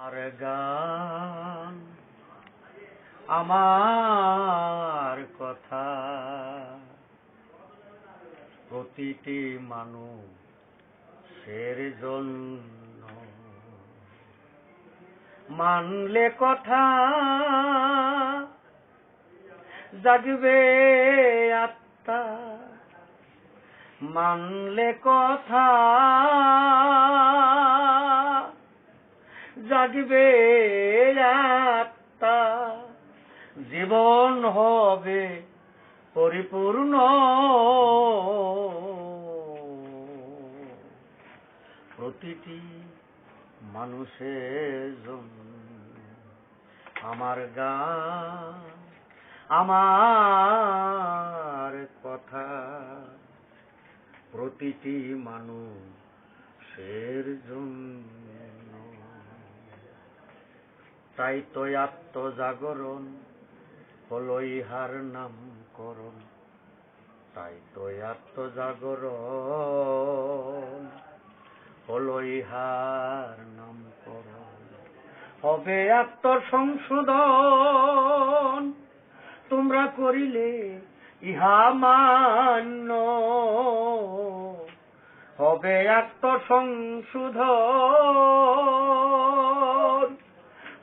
আর গান আমার কথা প্রতিটি মানুষের জন্য মানলে কথা জাগবে আত্মা, মানলে কথা জাগবে আত্মা, জীবন হবে পরিপূর্ণ। প্রতিটি মানুষের জন্য আমার গান, আমার কথা প্রতিটি মানুষের জন্য। তাই তো আত্মজাগরণ হলো ইহার নামকরণ, তাই তো আত্মজাগরণ হলো ইহার নামকরণ। হবে আত্মসংশোধন তোমরা করিলে ইহা মান্য, হবে আত্মসংশোধন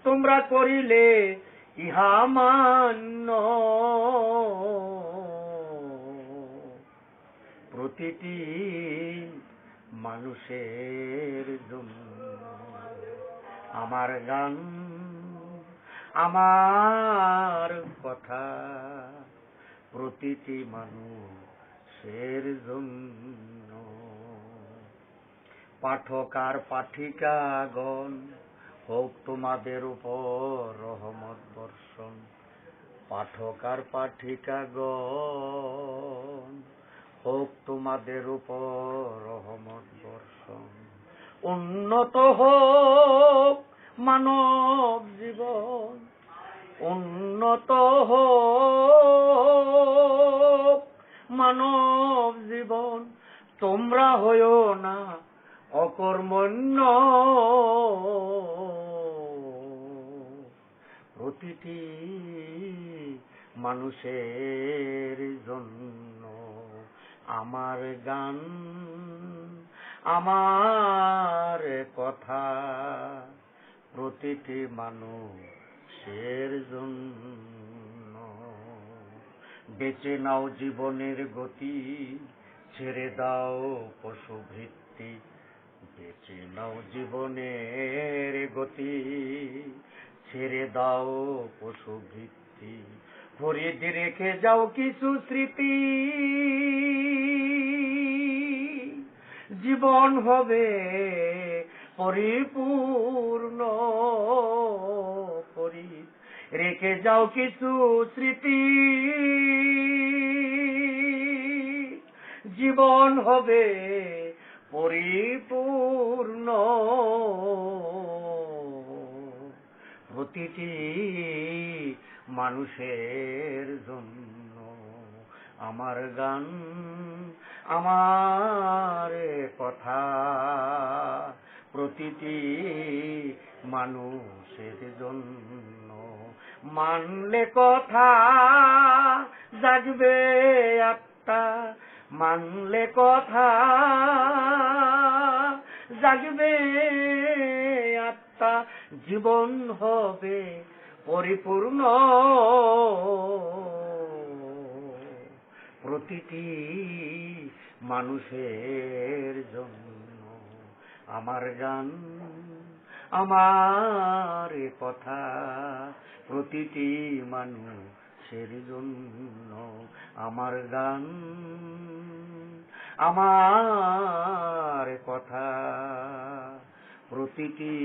তোমরা করিলে ইহা মান্য। প্রতিটি মানুষের জন্য আমার গান, আমার কথা প্রতিটি মানুষের জন্য। পাঠক আর পাঠিকাগণ হোক তোমাদের উপর রহমত বর্ষণ, পাঠক আর পাঠিকাগণ হোক তোমাদের উপর রহমত বর্ষণ। উন্নত হোক মানব জীবন, উন্নত হোক মানব জীবন, তোমরা হইও না অকর্মণ্য। প্রতিটি মানুষের জন্য আমার গান, আমার কথা প্রতিটি মানুষের জন্য। বেঁচে নাও জীবনের গতি, ছেড়ে দাও পশুবৃত্তি, বেঁচে নাও জীবনের গতি, ছেড়ে দাও পশুবৃত্তি। হরিদ রেখে যাও কিছু স্মৃতি, জীবন হবে পরিপূর্ণ। হরিদ রেখে যাও কিছু স্মৃতি, জীবন হবে পরিপূর্ণ। প্রতিটি মানুষের জন্য আমার গান, আমার কথা প্রতিটি মানুষের জন্য। মানলে কথা জাগবে আত্মা, মানলে কথা জাগবে আত্মা, জীবন হবে পরিপূর্ণ। প্রতিটি মানুষের জন্য আমার গান, আমার কথা প্রতিটি মানুষের জন্য আমার গান, আমার কথা প্রতিটি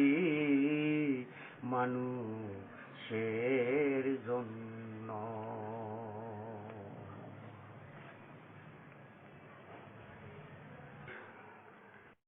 মানুষের